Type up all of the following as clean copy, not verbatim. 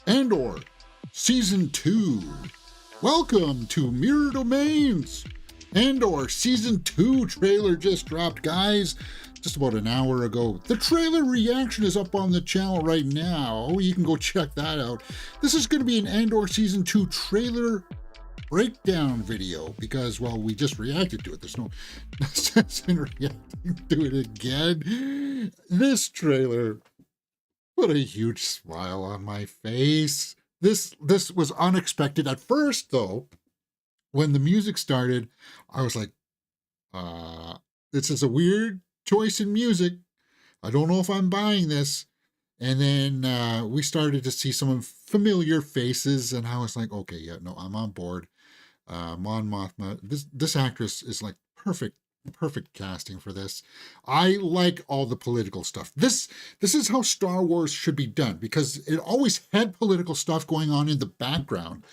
Andor, Season 2. Welcome to Mirror Domains. Andor Season 2 trailer just dropped, guys, just about an hour ago. The trailer reaction is up on the channel right now. You can go check that out. This is going to be an Andor Season 2 trailer breakdown video because, well, we just reacted to it. There's no sense in reacting to it again. This trailer put a huge smile on my face. This was unexpected at first, though. When the music started, I was like, this is a weird choice in music. I don't know if I'm buying this. And then we started to see some familiar faces, and I was like, okay, yeah, no, I'm on board. Mon Mothma, this actress is like perfect casting for this. I like all the political stuff. This is how Star Wars should be done, because it always had political stuff going on in the background,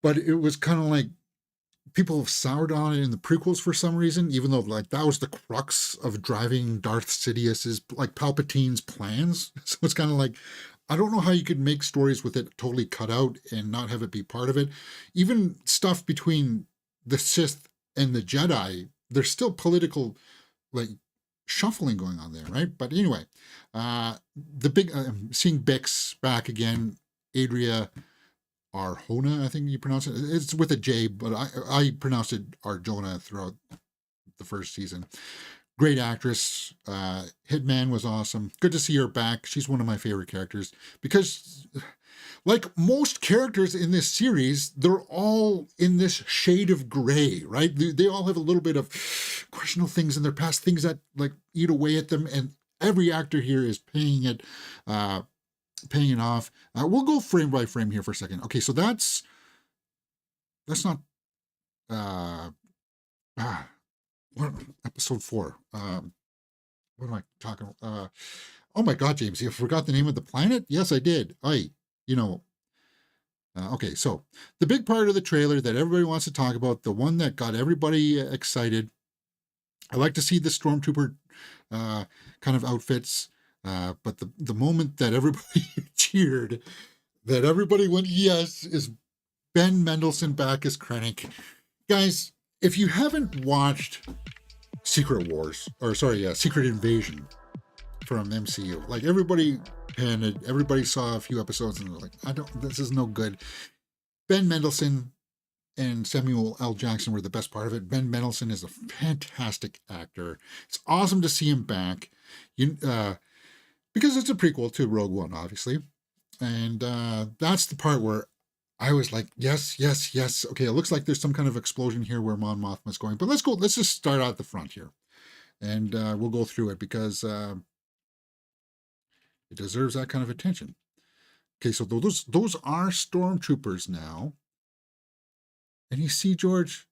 but it was kind of like people have soured on it in the prequels for some reason, even though like that was the crux of driving Darth Sidious's, like, Palpatine's plans. So it's kind of like, I don't know how you could make stories with it totally cut out and not have it be part of it. Even stuff between the Sith and the Jedi, there's still political, like, shuffling going on there, right? But anyway, the big seeing Bix back again, Adria Arjona, I think you pronounce it. It's with a J, but I pronounced it Arjona throughout the first season. Great actress. Hitman was awesome. Good to see her back. She's one of my favorite characters because, like most characters in this series, they're all in this shade of gray, right? They all have a little bit of questionable things in their past, things that like eat away at them, and every actor here is paying it off. We'll go frame by frame here for a second. Okay, so that's not what, episode 4. What am I talking? Oh my God, James, you forgot the name of the planet? Yes, I did. You know. Okay, so the big part of the trailer that everybody wants to talk about, the one that got everybody excited. I like to see the stormtrooper kind of outfits, but the moment that everybody cheered, that everybody went yes, is Ben Mendelsohn back as Krennic. Guys, if you haven't watched Secret Invasion from MCU, like, everybody panicked, everybody saw a few episodes and they're like, this is no good. Ben Mendelsohn and Samuel L. Jackson were the best part of it. Ben Mendelsohn is a fantastic actor. It's awesome to see him back. Because it's a prequel to Rogue One, obviously. And that's the part where I was like, yes. Okay, it looks like there's some kind of explosion here where Mon Mothma's going. But let's just start out the front here. And we'll go through it because it deserves that kind of attention. Okay, so those are stormtroopers now. And you see, George,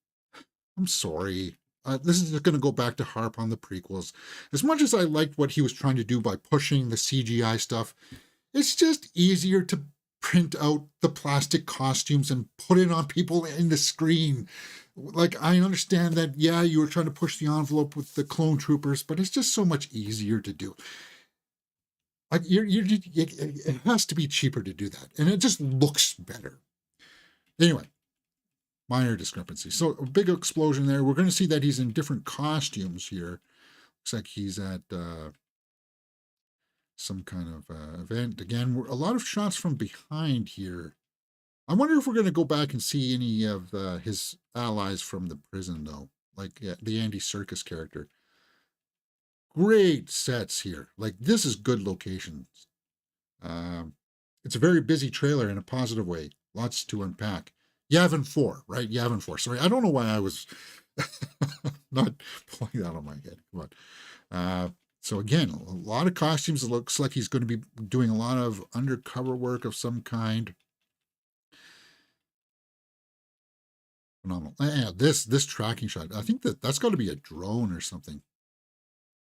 I'm sorry. This is going to go back to harp on the prequels. As much as I liked what he was trying to do by pushing the CGI stuff, it's just easier to print out the plastic costumes and put it on people in the screen. Like, I understand that, yeah, you were trying to push the envelope with the clone troopers, but it's just so much easier to do. Like, it has to be cheaper to do that, and it just looks better. Anyway, minor discrepancy. So a big explosion there. We're going to see that he's in different costumes here. Looks like he's at some kind of event. Again, a lot of shots from behind here. I wonder if we're going to go back and see any of his allies from the prison, though. Like the Andy Serkis character. Great sets here. Like, this is good locations. It's a very busy trailer in a positive way. Lots to unpack. Yavin 4, right? Yavin 4. Sorry, I don't know why I was not pulling that on my head. Come on. So again, a lot of costumes. It looks like he's going to be doing a lot of undercover work of some kind. Phenomenal. Yeah, this tracking shot. I think that's got to be a drone or something.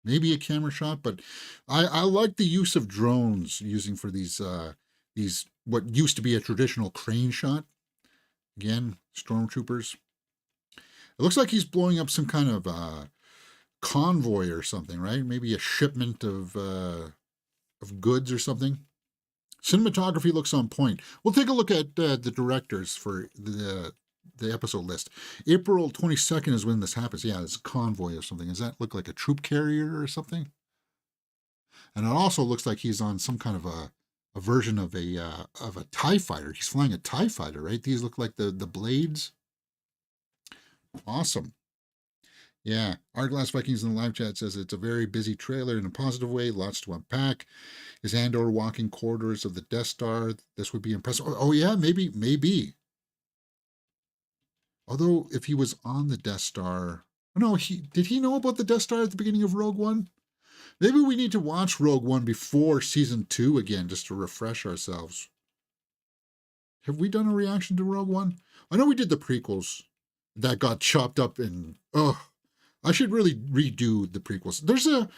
Maybe a camera shot, but I like the use of drones using for these what used to be a traditional crane shot. Again, stormtroopers. It looks like he's blowing up some kind of convoy or something, right? Maybe a shipment of goods or something. Cinematography looks on point. We'll take a look at the directors for the episode list. April 22nd is when this happens. Yeah, it's a convoy or something. Does that look like a troop carrier or something? And it also looks like he's on some kind of a version of a TIE fighter. He's flying a TIE fighter, right? These look like the blades. Awesome. Yeah, Glass Vikings in the live chat says it's a very busy trailer in a positive way, lots to unpack. Is Andor walking corridors of the Death Star? This would be impressive. Oh yeah, maybe. Although if he was on the Death Star, no, did he know about the Death Star at the beginning of Rogue One? Maybe we need to watch Rogue One before season 2 again, just to refresh ourselves. Have we done a reaction to Rogue One? I know we did the prequels that got chopped up in. Oh, I should really redo the prequels. There's a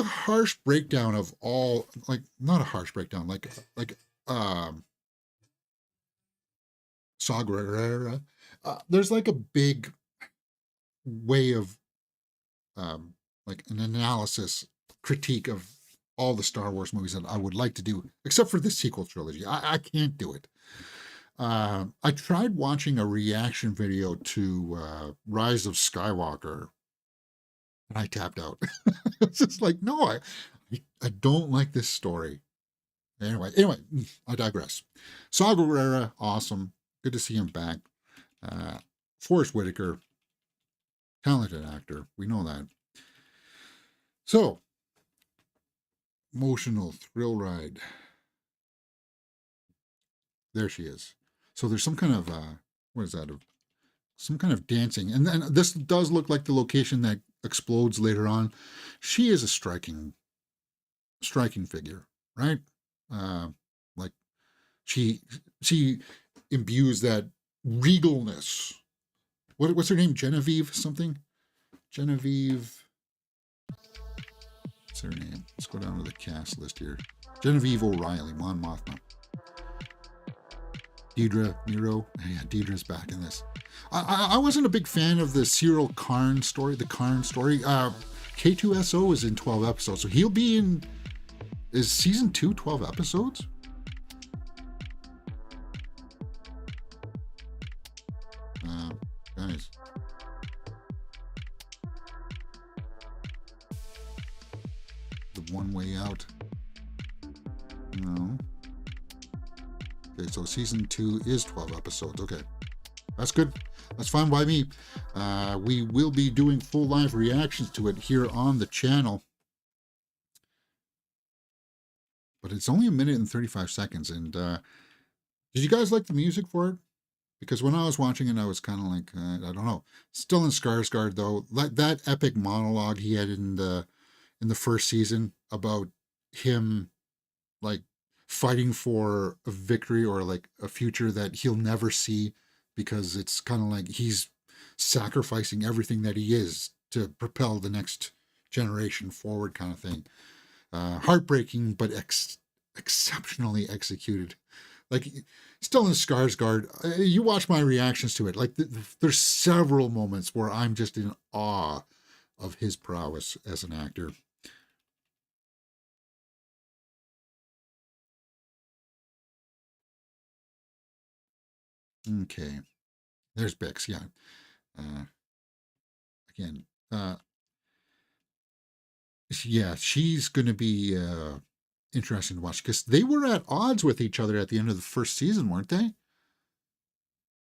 harsh breakdown of all, like, not a harsh breakdown, like Saw Gerrera. There's like a big way of like an analysis critique of all the Star Wars movies that I would like to do, except for the sequel trilogy. I can't do it. I tried watching a reaction video to Rise of Skywalker, and I tapped out. It's just like, no, I don't like this story. Anyway, I digress. Saw Gerrera, awesome. Good to see him back. Forrest Whitaker, talented actor. We know that. So, emotional thrill ride. There she is. So there's some kind of what is that? Some kind of dancing, and then this does look like the location that explodes later on. She is a striking figure, right? Like she imbues that regalness. What's her name? Genevieve something? Genevieve. What's her name? Let's go down to the cast list here. Genevieve O'Reilly, Mon Mothma. Deidre Miro. Yeah, Deidre's back in this. I wasn't a big fan of the Cyril Karn story, the Karn story. K2SO is in 12 episodes, so he'll be in. Is season 2 12 episodes? Guys. The One Way Out. No. Okay, so season 2 is 12 episodes. Okay. That's good. That's fine by me. We will be doing full live reactions to it here on the channel. But it's only 1 minute and 35 seconds. And did you guys like the music for it? Because when I was watching it, I was kind of like, I don't know. Still in Skarsgård, though. That epic monologue he had in the first season about him, like, fighting for a victory or, like, a future that he'll never see, because it's kind of like he's sacrificing everything that he is to propel the next generation forward, kind of thing. Heartbreaking, but exceptionally executed. Like, still in Skarsgård, you watch my reactions to it. Like, there's several moments where I'm just in awe of his prowess as an actor. Okay, there's Bix. Yeah. Again, yeah, she's going to be interesting to watch, because they were at odds with each other at the end of the first season, weren't they?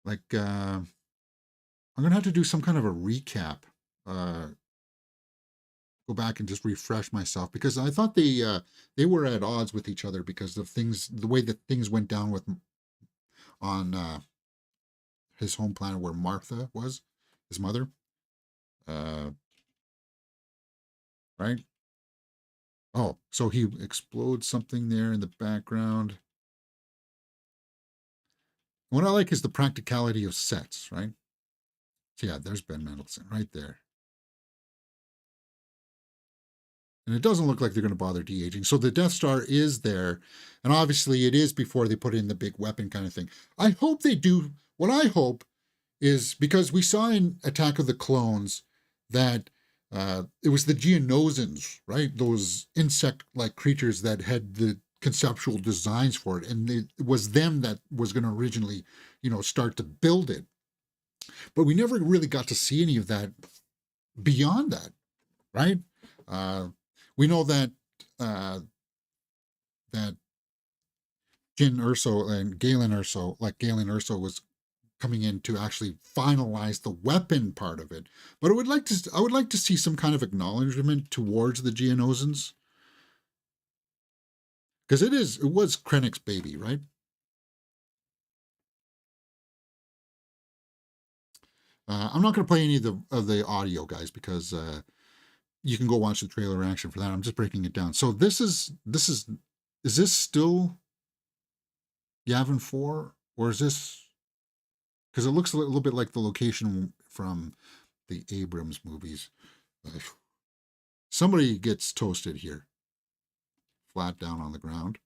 Like, I'm going to have to do some kind of a recap. Go back and just refresh myself, because I thought they were at odds with each other because of the way that things went down with on his home planet where Martha was, his mother. Right? Oh, so he explodes something there in the background. What I like is the practicality of sets, right? So yeah, there's Ben Mendelsohn right there. And it doesn't look like they're going to bother de-aging. So the Death Star is there. And obviously it is before they put in the big weapon kind of thing. I hope they do. What I hope is, because we saw in Attack of the Clones that it was the Geonosians, right? Those insect-like creatures that had the conceptual designs for it, and it was them that was going to originally, start to build it. But we never really got to see any of that beyond that, right? Uh, we know that uh, that Jyn Urso and Galen Urso was coming in to actually finalize the weapon part of it. But I would like to see some kind of acknowledgement towards the Geonosians, because it was Krennic's baby, right? I'm not going to play any of the audio, guys, because you can go watch the trailer action for that. I'm just breaking it down. So is this still Yavin 4, or is this, because it looks a little bit like the location from the Abrams movies. Somebody gets toasted here, flat down on the ground.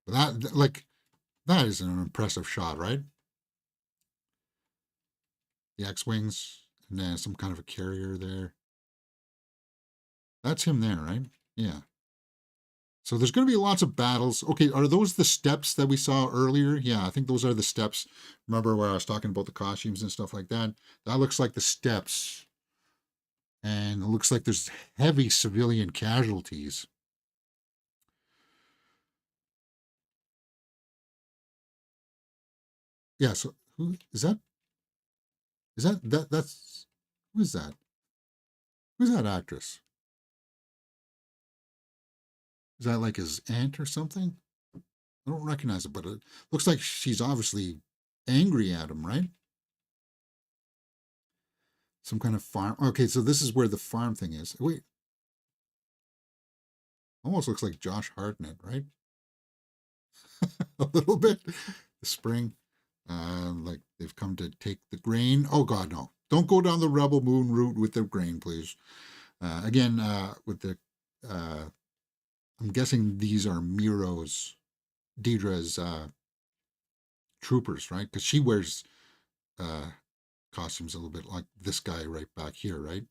But that is an impressive shot, right? The X-wings, and then some kind of a carrier there. That's him there, right? Yeah. So there's going to be lots of battles. Okay, are those the steps that we saw earlier? Yeah, I think those are the steps. Remember where I was talking about the costumes and stuff like that? That looks like the steps. And it looks like there's heavy civilian casualties. Yeah, so who is that? That's who is that? Who's that actress? Is that like his aunt or something? I don't recognize it, but it looks like she's obviously angry at him, right? Some kind of farm. Okay, so this is where the farm thing is. Wait, almost looks like Josh Hartnett, right? A little bit. The spring, like they've come to take the grain. Oh God, no! Don't go down the Rebel Moon route with the grain, please. Again, with the, I'm guessing these are Deidre's troopers, right? Because she wears uh, costumes a little bit like this guy right back here, right?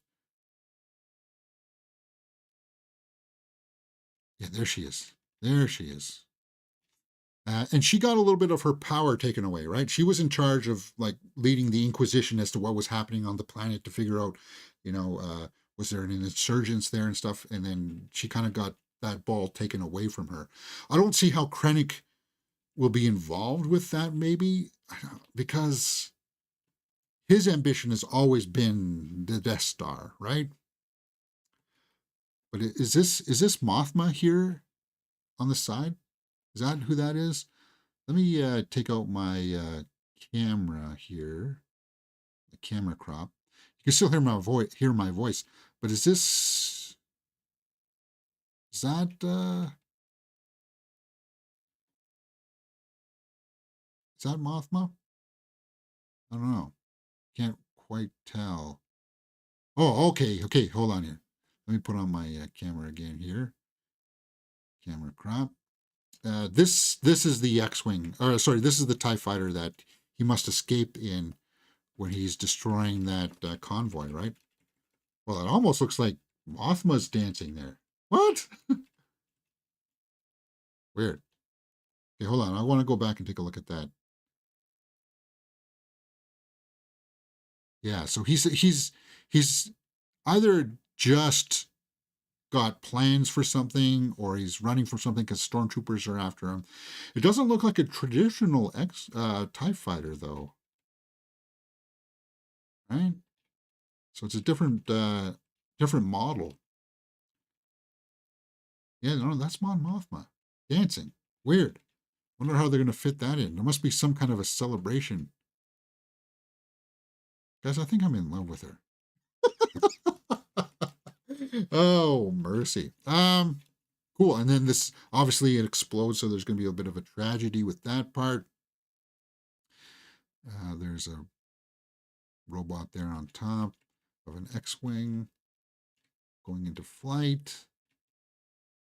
Yeah, there she is. There she is. And she got a little bit of her power taken away, right? She was in charge of like leading the Inquisition as to what was happening on the planet to figure out, was there an insurgence there and stuff. And then she kind of got that ball taken away from her. I don't see how Krennic will be involved with that, maybe, because his ambition has always been the Death Star, right? But is this Mothma here on the side? Is that who that is? Let me take out my camera here, the camera crop. You can still hear my voice, but is that Mothma? I don't know. Can't quite tell. Oh, okay, okay. Hold on here. Let me put on my camera again here. Camera crop. This is the X-wing, or sorry, this is the TIE fighter that he must escape in when he's destroying that convoy, right? Well, it almost looks like Mothma's dancing there. What? Weird. Okay, hold on. I want to go back and take a look at that. Yeah, so he's either just got plans for something or he's running from something because stormtroopers are after him. It doesn't look like a traditional TIE fighter though, right? So it's a different model. Yeah, no, that's Mon Mothma dancing. Weird. Wonder how they're going to fit that in. There must be some kind of a celebration. Guys, I think I'm in love with her. Oh, mercy. Cool. And then this, obviously it explodes, so there's going to be a bit of a tragedy with that part. There's a robot there on top of an X-wing going into flight.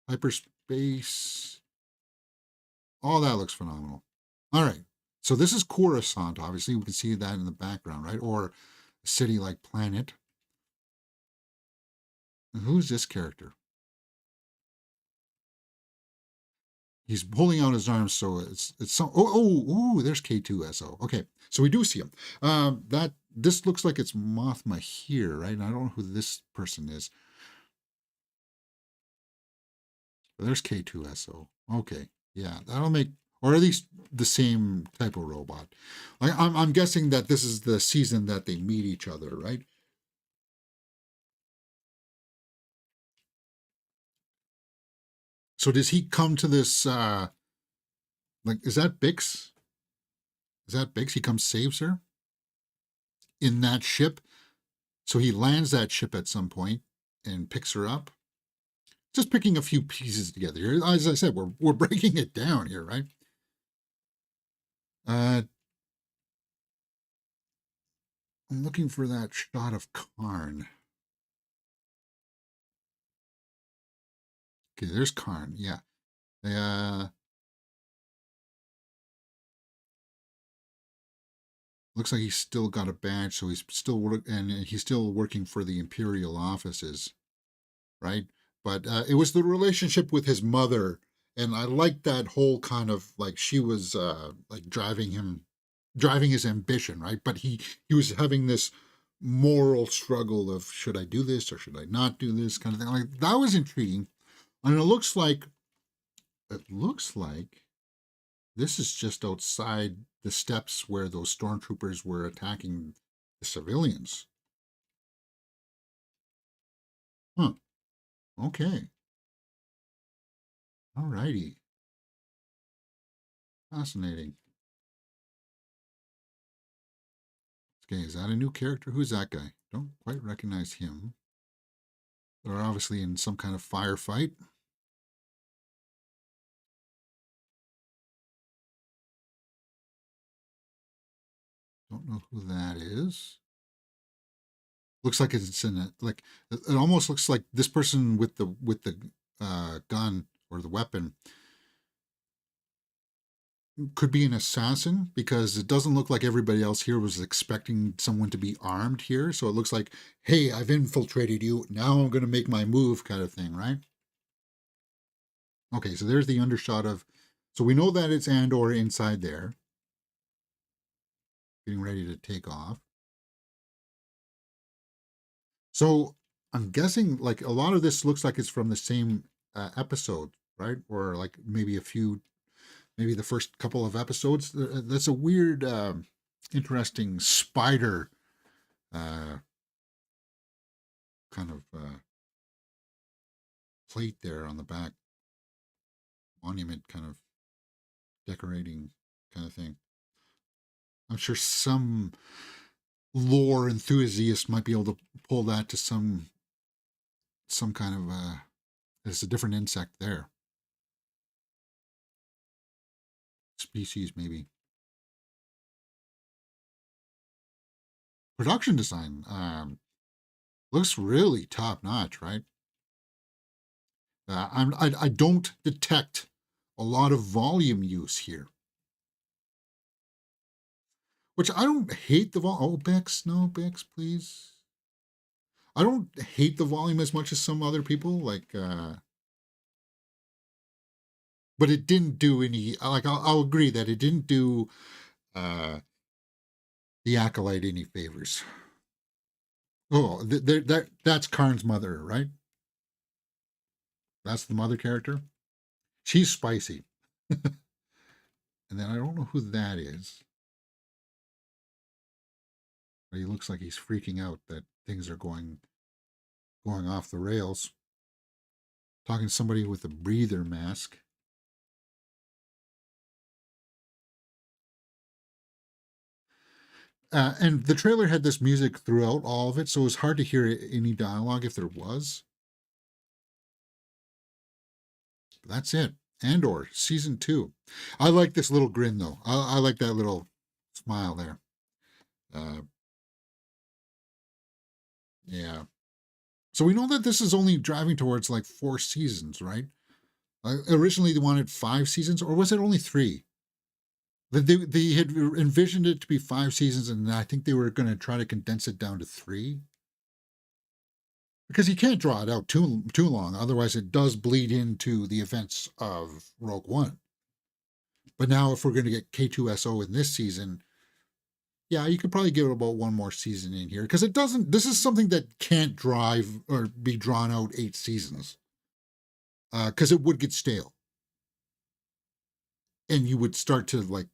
Hyperspace. All that looks phenomenal. All right. So this is Coruscant, obviously. We can see that in the background, right? Or a city like Planet. And who's this character? He's pulling out his arms, so it's some. There's K2SO. Okay, so we do see him. That this looks like it's Mothma here, right? And I don't know who this person is. But there's K2SO. Okay, yeah, that'll make, or at least the same type of robot. Like I'm guessing that this is the season that they meet each other, right? So does he come to this? Like, is that Bix? Is that Bix? He comes saves her in that ship. So he lands that ship at some point and picks her up. Just picking a few pieces together here. As I said, we're breaking it down here, right? I'm looking for that shot of Karn. Okay, there's Karn. Yeah. Looks like he's still got a badge, so he's still and he's still working for the Imperial offices, right? But it was the relationship with his mother, and I liked that whole kind of like she was like driving his ambition, right? But he was having this moral struggle of should I do this or should I not do this kind of thing. Like that was intriguing, and it looks like this is just outside the steps where those stormtroopers were attacking the civilians. Huh. Okay. All righty. Fascinating. Okay, is that a new character? Who's that guy? Don't quite recognize him. They're obviously in some kind of firefight. Don't know who that is. Looks like it's in a like it almost looks like this person with the gun or the weapon could be an assassin because it doesn't look like everybody else here was expecting someone to be armed here. So it looks like, hey, I've infiltrated you. Now I'm going to make my move kind of thing, right? Okay, so there's the undershot of. So we know that it's Andor inside there, getting ready to take off. So I'm guessing like a lot of this looks like it's from the same episode, right? Or like maybe maybe the first couple of episodes. That's a weird, interesting spider uh, kind of plate there on the back, monument kind of decorating kind of thing. I'm sure some lore enthusiast might be able to pull that to some kind of there's a different insect there, species maybe. Production design looks really top notch, right? I don't detect a lot of volume use here, which I don't hate the volume. Oh, Bex, no, Bex, please. I don't hate the volume as much as some other people, like, but it didn't do any. Like, I'll agree that it didn't do uh, the acolyte any favors. Oh, that's Karn's mother, right? That's the mother character. She's spicy, and then I don't know who that is. But he looks like he's freaking out that things are going off the rails. Talking to somebody with a breather mask. And the trailer had this music throughout all of it, so it was hard to hear any dialogue if there was. But that's it. Andor, season 2. I like this little grin, though. I like that little smile there. Uh, yeah. So we know that this is only driving towards like 4 seasons, right? Originally, they wanted 5 seasons, or was it only 3? They had envisioned it to be 5 seasons, and I think they were going to try to condense it down to 3, because you can't draw it out too long, otherwise it does bleed into the events of Rogue One. But now, if we're going to get K2SO in this season, yeah, you could probably give it about one more season in here, because it doesn't. This is something that can't drive or be drawn out 8 seasons, because it would get stale, and you would start to like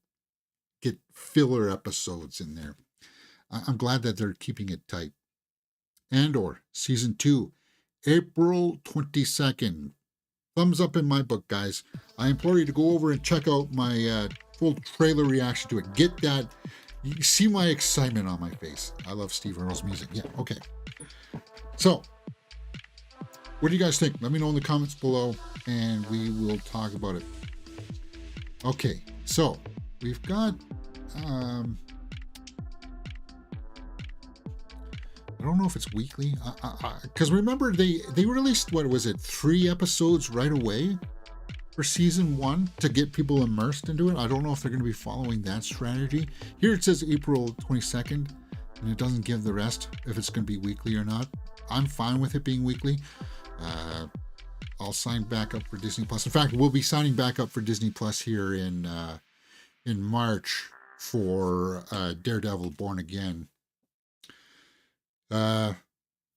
get filler episodes in there. I'm glad that they're keeping it tight. Andor season 2, April 22nd. Thumbs up in my book, guys. I implore you to go over and check out my full trailer reaction to it. Get that. You see my excitement on my face. I love Steve Earle's music. Yeah, okay. So, what do you guys think? Let me know in the comments below, and we will talk about it. Okay, so we've got I don't know if it's weekly, because remember they released, what was it, 3 episodes right away for season 1 to get people immersed into it. I don't know if they're going to be following that strategy. Here it says April 22nd, and it doesn't give the rest if it's going to be weekly or not. I'm fine with it being weekly. I'll sign back up for Disney Plus. In fact, we'll be signing back up for Disney Plus here in March for Daredevil Born Again.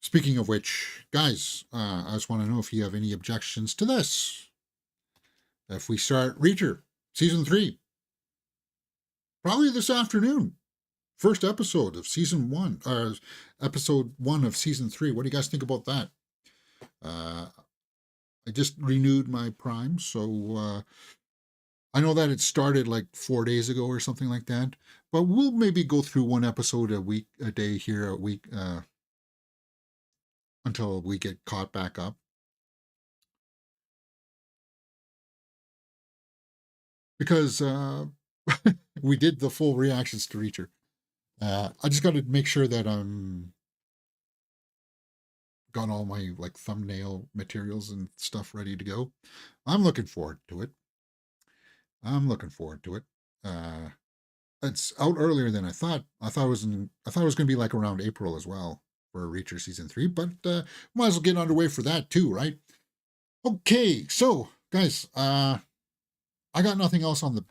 Speaking of which, guys, I just want to know if you have any objections to this. If we start Reacher, season 3, probably this afternoon, first episode of season 1, or episode 1 of season 3. What do you guys think about that? I just renewed my Prime, so I know that it started like 4 days ago or something like that, but we'll maybe go through 1 episode a day here a week, until we get caught back up. Because we did the full reactions to Reacher. I just got to make sure that I'm got all my like thumbnail materials and stuff ready to go. I'm looking forward to it. It's out earlier than I thought. I thought it was going to be like around April as well for Reacher season 3, but might as well get underway for that too, right? Okay, so guys, I got nothing else on the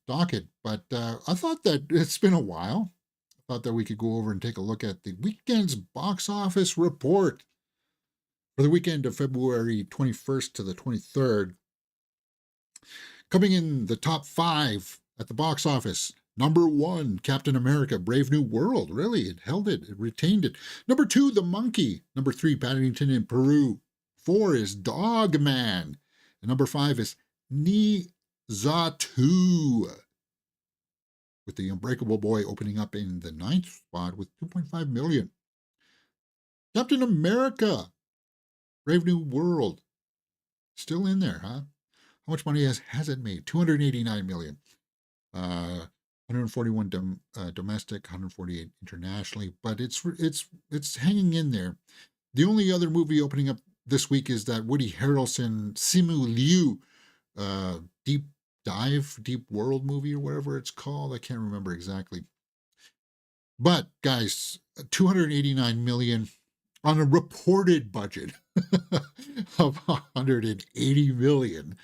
docket, but I thought that it's been a while. I thought that we could go over and take a look at the weekend's box office report for the weekend of February 21st to the 23rd. Coming in the top 5 at the box office. Number 1, Captain America, Brave New World. Really, it held it. It retained it. Number 2, The Monkey. Number 3, Paddington in Peru. 4 is Dog Man. And number 5 is Zatu, with The Unbreakable Boy opening up in the 9th spot with 2.5 million. Captain America, Brave New World, still in there, huh? How much money has it made? 289 million. 141 domestic, 148 internationally, but it's hanging in there. The only other movie opening up this week is that Woody Harrelson Simu Liu Deep World movie, or whatever it's called. I can't remember exactly. But guys, 289 million on a reported budget of 180 million,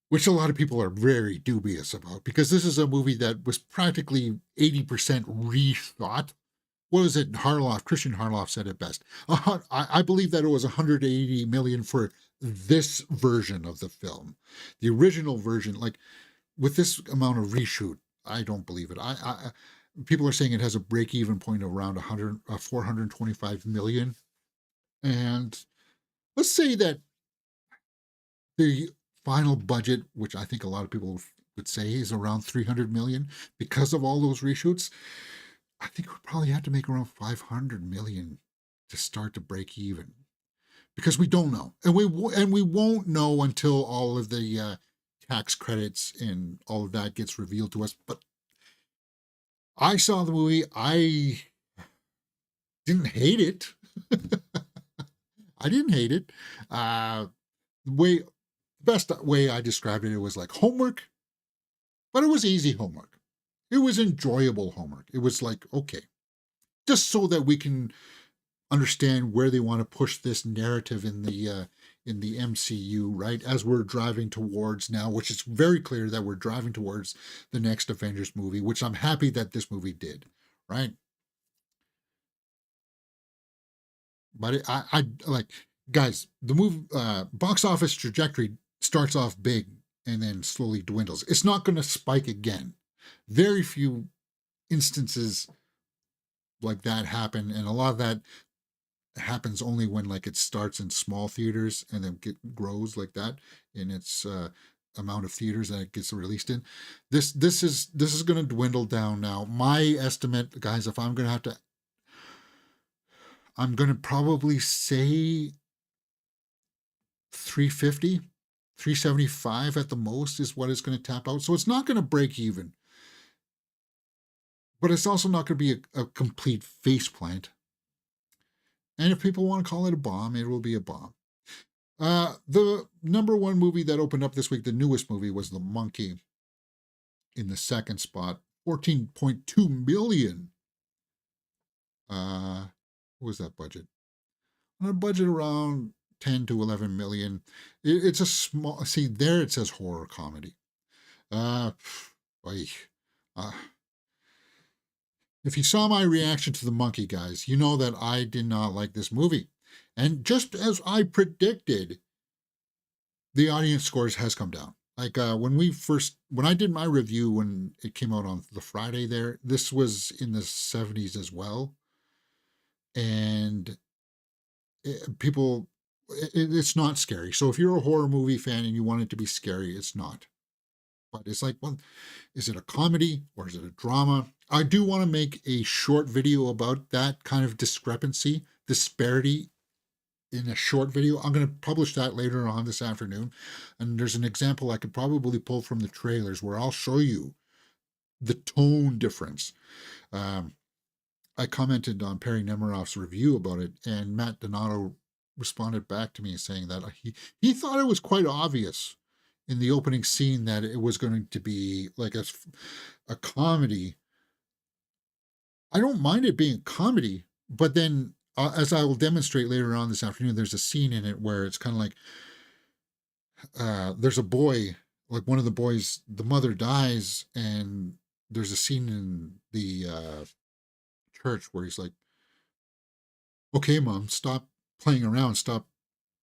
which a lot of people are very dubious about, because this is a movie that was practically 80% reshot. What was it? Christian Harloff said it best. I believe that it was 180 million for this version of the film. The original version, like with this amount of reshoot, I don't believe it. People are saying it has a break-even point of around 425 million. And let's say that the final budget, which I think a lot of people would say is around 300 million because of all those reshoots, I think we probably have to make around 500 million to start to break even, because we don't know, and we won't know until all of the tax credits and all of that gets revealed to us. But I saw the movie. I didn't hate it. I didn't hate it. The best way I described it, it was like homework But it was easy homework. It was enjoyable homework. It was like, okay, just so that we can understand where they want to push this narrative in the MCU, right? As we're driving towards now, which is very clear that we're driving towards the next Avengers movie, which I'm happy that this movie did, right? But I like, guys, the move box office trajectory starts off big and then slowly dwindles. It's not going to spike again. Very few instances like that happen, and a lot of that happens only when like it starts in small theaters and then grows like that in its amount of theaters that it gets released in. This is going to dwindle down now. My estimate, guys, if I'm going to have to, I'm going to probably say 350, 375 at the most is what it's going to tap out. So it's not going to break even, but it's also not going to be a complete face plant. And if people want to call it a bomb, it will be a bomb. The number one movie that opened up this week, the newest movie, was The Monkey in the second spot, 14.2 million. What was that budget? On a budget around 10 to 11 million. It's a small, see, there it says horror comedy. Uh, oy. uh, if you saw my reaction to The Monkey, guys, you know that I did not like this movie. And just as I predicted, the audience scores has come down. Like when I did my review when it came out on the Friday there, this was in the 70s as well. And people, it's not scary. So if you're a horror movie fan and you want it to be scary, it's not. But it's like, well, is it a comedy or is it a drama? I do want to make a short video about that kind of disparity in a short video. I'm going to publish that later on this afternoon. And there's an example I could probably pull from the trailers where I'll show you the tone difference. Um, I commented on Perry Nemiroff's review about it, and Matt Donato responded back to me saying that he thought it was quite obvious in the opening scene that it was going to be like a comedy. I don't mind it being a comedy, but then as I will demonstrate later on this afternoon, there's a scene in it where it's kind of like there's a boy, like one of the boys, the mother dies, and there's a scene in the church where he's like, "Okay, mom, stop playing around, stop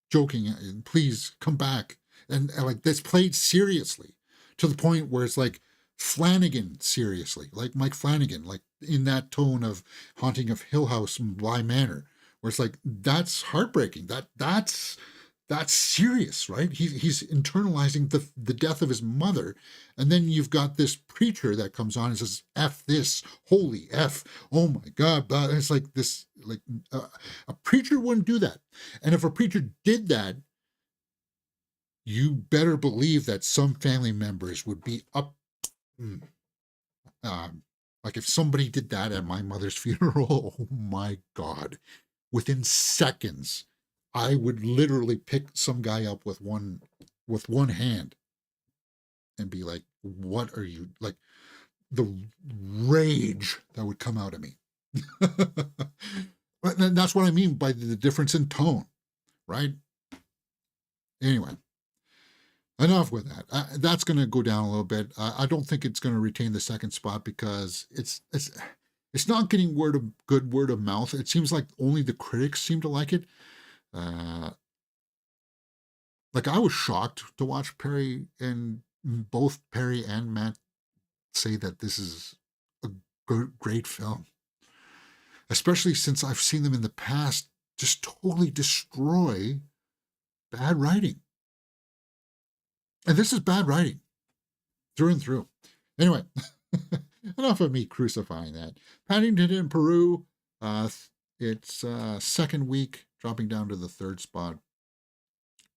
joking, and please come back." And like that's played seriously to the point where it's like Flanagan seriously, like Mike Flanagan, like in that tone of Haunting of Hill House and Bly Manor, where it's like that's heartbreaking. That's serious, right? He's internalizing the death of his mother, and then you've got this preacher that comes on and says, "F this, holy F, oh my God!" And it's like this, like a preacher wouldn't do that, and if a preacher did that, you better believe that some family members would be up. mm, like if somebody did that at my mother's funeral, oh my God, within seconds, I would literally pick some guy up with one hand and be like, "What are you like?" The rage that would come out of me. But that's what I mean by the difference in tone, right? Anyway, enough with that. That's going to go down a little bit. I don't think it's going to retain the second spot because it's not getting good word of mouth. It seems like only the critics seem to like it. Uh, like I was shocked to watch Perry and both Perry and Matt say that this is a great film, especially since I've seen them in the past just totally destroy bad writing. And this is bad writing through and through. Anyway, enough of me crucifying that. Paddington in Peru, it's second week, dropping down to the third spot.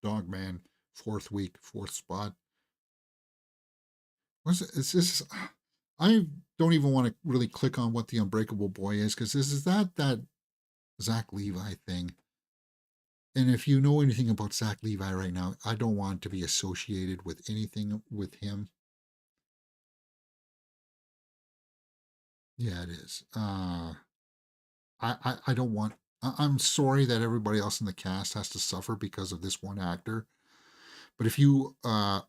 Dogman, fourth week, fourth spot. What's it? It's this. I don't even want to really click on what the Unbreakable Boy is because this is that Zach Levi thing. And if you know anything about Zach Levi right now, I don't want to be associated with anything with him. Yeah, it is. I don't want. I'm sorry that everybody else in the cast has to suffer because of this one actor. But if you, it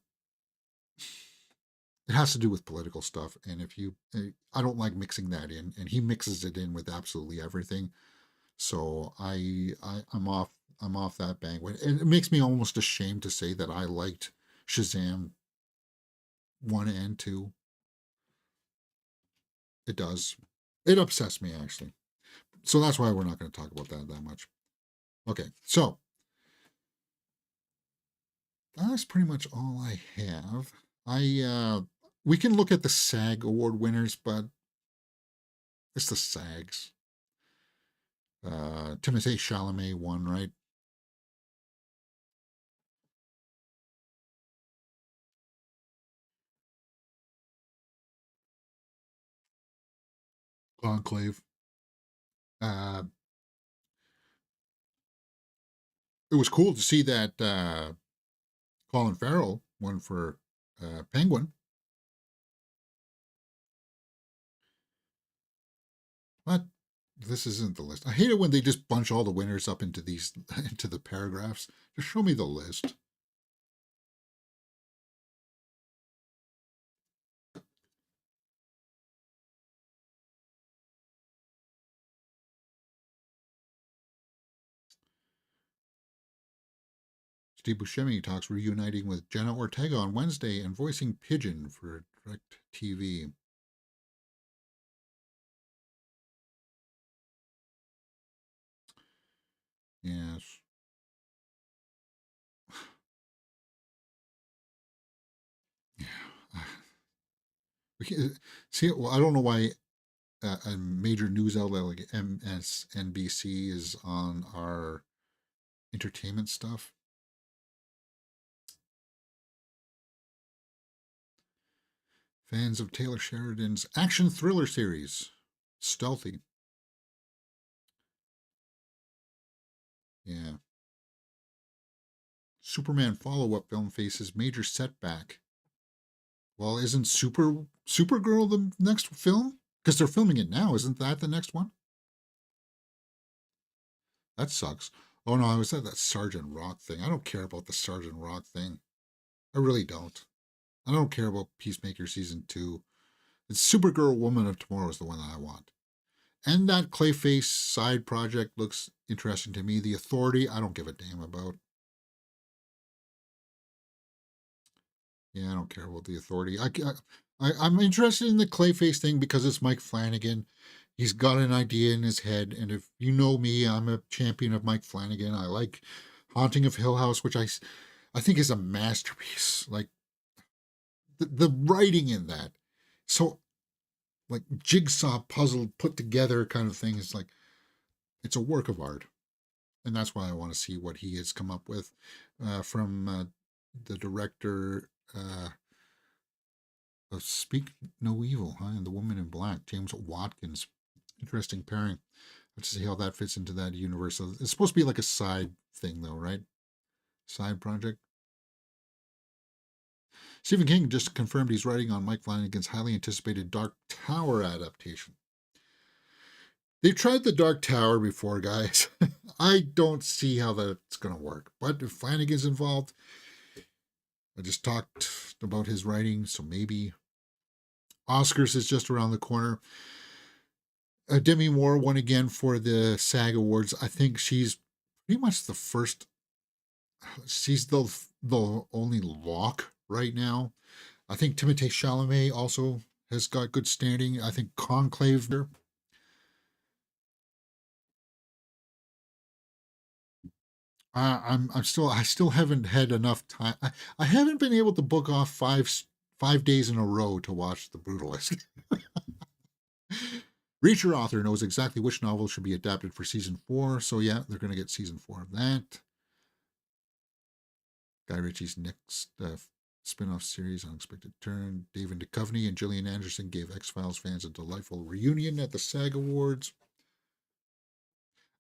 has to do with political stuff, and if you, I don't like mixing that in, and he mixes it in with absolutely everything. So I'm off. I'm off that bandwagon. And it makes me almost ashamed to say that I liked Shazam 1 and 2. It does. It upsets me actually. So that's why we're not going to talk about that much. Okay, so that's pretty much all I have. We can look at the SAG award winners, but it's the SAGs. Timothée Chalamet won, right? Conclave. Uh, it was cool to see that Colin Farrell won for Penguin, but this isn't the list. I hate it when they just bunch all the winners up into these into the paragraphs. Just show me the list. Steve Buscemi talks reuniting with Jenna Ortega on Wednesday and voicing Pigeon for Direct TV. Yes. Yeah. See, well, I don't know why a major news outlet like MSNBC is on our entertainment stuff. Fans of Taylor Sheridan's action thriller series, Stealthy. Yeah. Superman follow up film faces major setback. Well, isn't Supergirl the next film? Because they're filming it now. Isn't that the next one? That sucks. Oh no, I was at that Sergeant Rock thing. I don't care about the Sergeant Rock thing. I really don't. I don't care about Peacemaker season 2. It's Supergirl Woman of Tomorrow is the one that I want. And that Clayface side project looks interesting to me. The Authority, I don't give a damn about. Yeah, I don't care about the Authority. I'm interested in the Clayface thing because it's Mike Flanagan. He's got an idea in his head, and if you know me, I'm a champion of Mike Flanagan. I like Haunting of Hill House, which I think is a masterpiece. Like the writing in that, so like jigsaw puzzle put together kind of thing is like it's a work of art, and that's why I want to see what he has come up with from the director of Speak No Evil, huh? And The Woman in Black, James Watkins. Interesting pairing. Let's see how that fits into that universe. So it's supposed to be like a side thing, though, right? Side project. Stephen King just confirmed he's writing on Mike Flanagan's highly anticipated Dark Tower adaptation. They've tried the Dark Tower before, guys. I don't see how that's going to work. But if Flanagan's involved, I just talked about his writing, so maybe Oscars is just around the corner. Demi Moore won again for the SAG Awards. I think she's pretty much the first. She's the only lock right now. I think Timothée Chalamet also has got good standing. I think Conclave. I still haven't had enough time. I haven't been able to book off 5 days in a row to watch The Brutalist. Reacher author knows exactly which novel should be adapted for season 4. So yeah, they're going to get season 4 of that. Guy Ritchie's next spin-off series, Unexpected Turn. David Duchovny and Gillian Anderson gave X-Files fans a delightful reunion at the SAG Awards.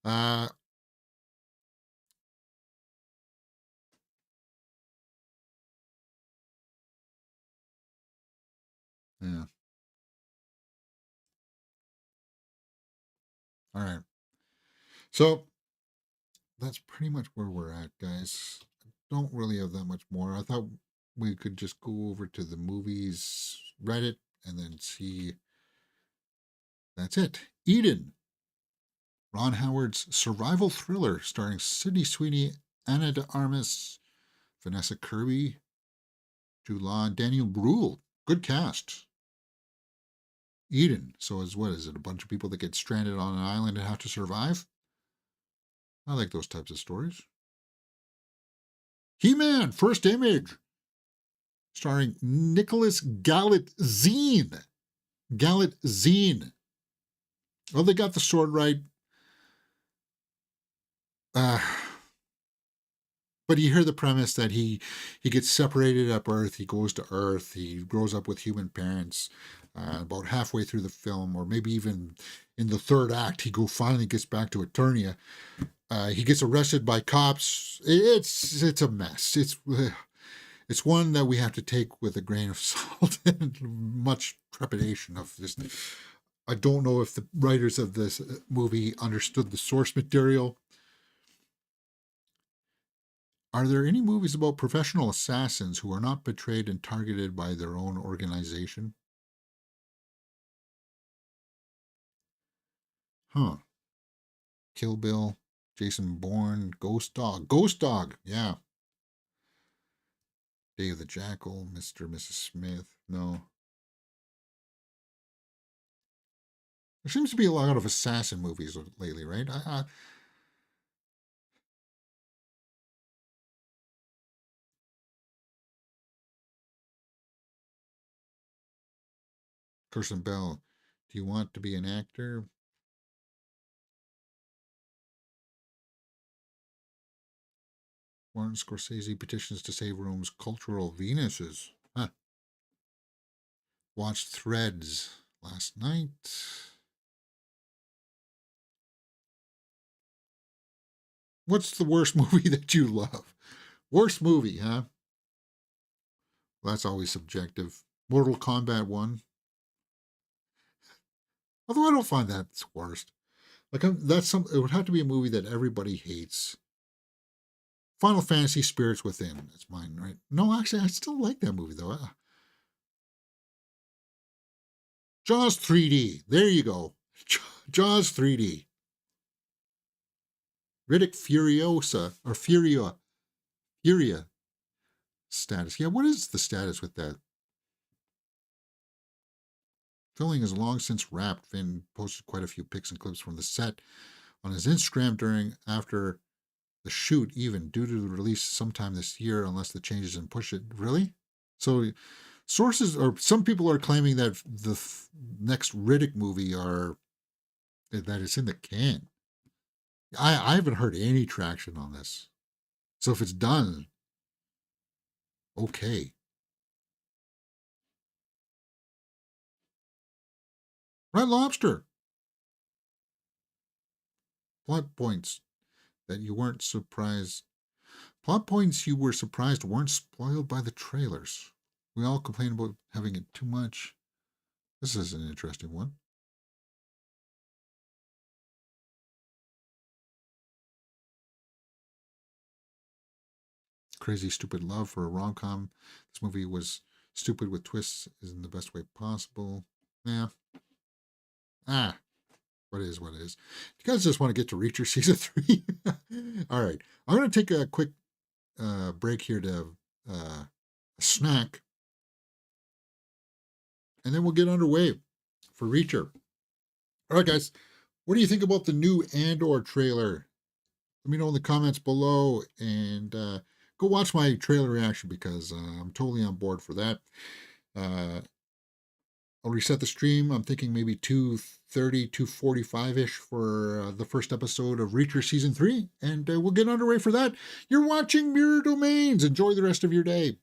Uh, yeah. All right. So that's pretty much where we're at, guys. Don't really have that much more. I thought we could just go over to the movies Reddit and then see. That's it. Eden, Ron Howard's survival thriller starring Sydney Sweeney, Anna de Armas, Vanessa Kirby, Jude Law, and Daniel Bruhl. Good cast. Eden. So is what is it? A bunch of people that get stranded on an island and have to survive? I like those types of stories. He-Man, First Image, starring Nicholas Galitzine. Galitzine. Well, they got the sword right. Uh, but you hear the premise that he gets separated at birth. He goes to Earth. He grows up with human parents. About halfway through the film, or maybe even in the third act, he finally gets back to Eternia. He gets arrested by cops. It's a mess. It's one that we have to take with a grain of salt and much trepidation of this. I don't know if the writers of this movie understood the source material. Are there any movies about professional assassins who are not betrayed and targeted by their own organization? Huh. Kill Bill, Jason Bourne, Ghost Dog. Ghost Dog, yeah. Day of the Jackal, Mr. and Mrs. Smith. No. There seems to be a lot of assassin movies lately, right? Kirsten Bell, do you want to be an actor? Martin Scorsese petitions to save Rome's cultural Venuses. Huh. Watched Threads last night. What's the worst movie that you love? Worst movie, huh? Well, that's always subjective. Mortal Kombat 1. Although I don't find that it's worst. Like it would have to be a movie that everybody hates. Final Fantasy Spirits Within. That's mine, right? No, actually, I still like that movie though. Jaws 3D. There you go. Jaws 3D. Riddick Furiosa or Furia status. Yeah, what is the status with that? Filming is long since wrapped. Finn posted quite a few pics and clips from the set on his Instagram after the shoot, even due to the release sometime this year, unless the changes and push it. Really? So sources or some people are claiming that the next Riddick movie that it's in the can. I haven't heard any traction on this. So if it's done, okay. Red Lobster. Plot points that you weren't surprised. Plot points you were surprised weren't spoiled by the trailers. We all complain about having it too much. This is an interesting one. Crazy Stupid Love for a rom-com. This movie was stupid with twists in the best way possible. Yeah. What is what is. You guys just want to get to Reacher season 3? All right. I'm going to take a quick break here to a snack. And then we'll get underway for Reacher. All right, guys. What do you think about the new Andor trailer? Let me know in the comments below and go watch my trailer reaction because I'm totally on board for that. I'll reset the stream. I'm thinking maybe 2:30, 2:45-ish for the first episode of Reacher Season 3. And we'll get underway for that. You're watching Mirror Domains. Enjoy the rest of your day.